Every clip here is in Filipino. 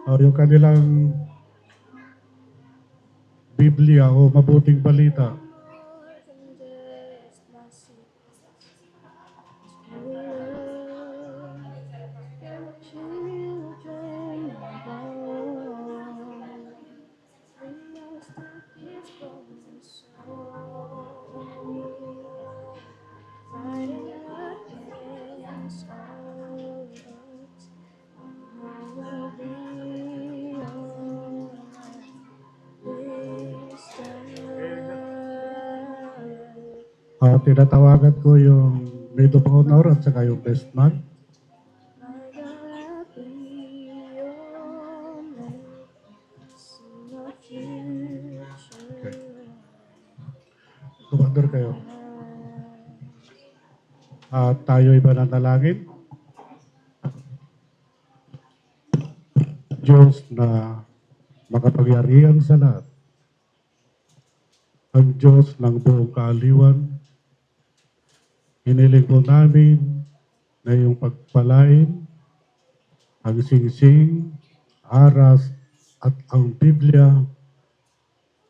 O yung kanilang Biblia o mabuting balita. Tinatawagan ko yung Maid of Honor at saka yung best man. Okay. Tumador kayo. Tayo'y mananalangin. Diyos na makapangyarihan sa lahat. Ang Diyos ng buong kaaliwan, hiniling po namin na iyong pagpalain ang singsing, aras at ang Biblia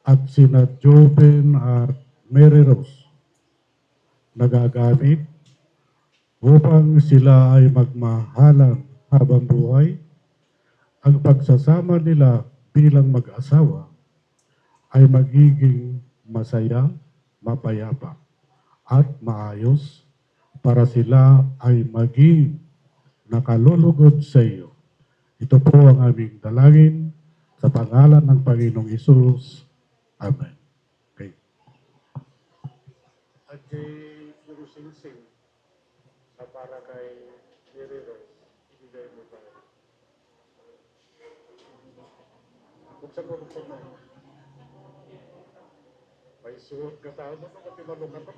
at sina Joven at Mary Rose nagagamit upang sila ay magmahalan habang buhay. Ang pagsasama nila bilang mag-asawa ay magiging masaya, mapayapa at maayos para sila ay maging nakalulugod sa iyo. Ito po ang aming dalangin sa pangalan ng Panginoong Hesus. Amen. Okay. At yung sing-sing na para kay Mary Rose, ibigay mo tayo. Buksan mo. May suot ka tao na pati malungat.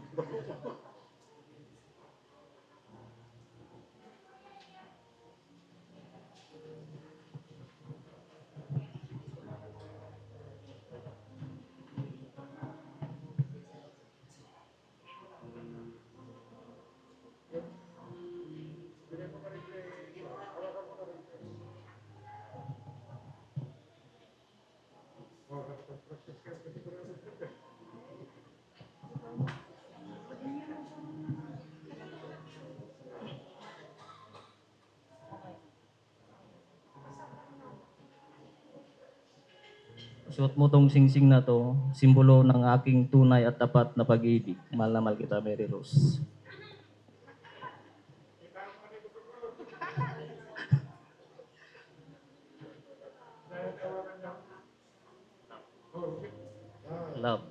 Suot mo tong singsing na to, simbolo ng aking tunay at tapat na pag-ibig. Mahal na mahal kita, Mary Rose. Love.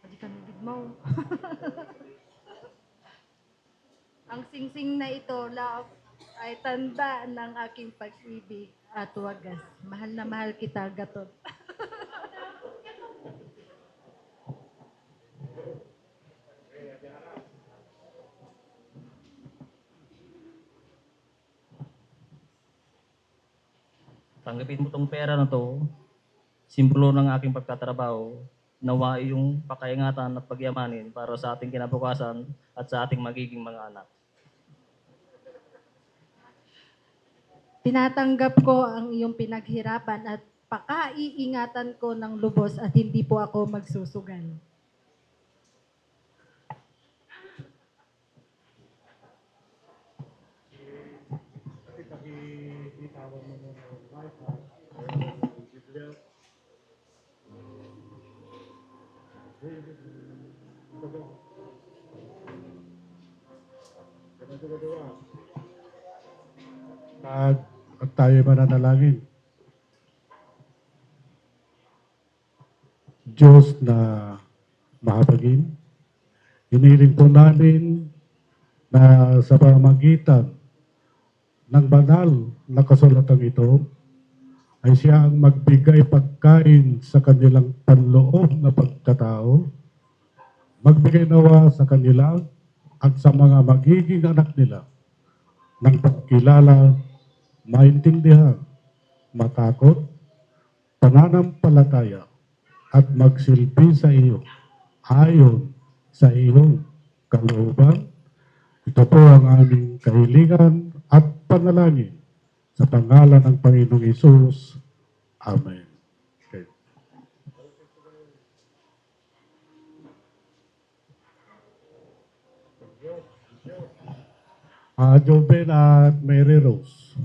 Hindi ka nagigmaw. Ang singsing na ito, love, ay tanda ng aking pag-ibig at wagas. Mahal na mahal kita, Gatot. Tanggapin mo tong pera na to, simbolo ng aking pagtatrabaho, nawa yung pakaingatan at pagyamanin para sa ating kinabukasan at sa ating magiging mga anak. Tinatanggap ko ang iyong pinaghirapan at pakaiingatan ko ng lubos at hindi po ako magsusugal. At tayo mananalangin. Diyos na mahabagin, hiniling po namin na sa pamamagitan ng banal na kasulatan ito, ay siya ang magbigay pagkain sa kanilang panloob na pagkatao, magbigay nawa sa kanila at sa mga magiging anak nila ng pagkilala, maintindihan, matakot, pananampalataya, at magsilbi sa iyo ayon sa iyong kalooban. Ito po ang aming kahilingan at panalangin sa pangalan ng Panginoong Hesus. Amen. Okay. Joven at Mary Rose.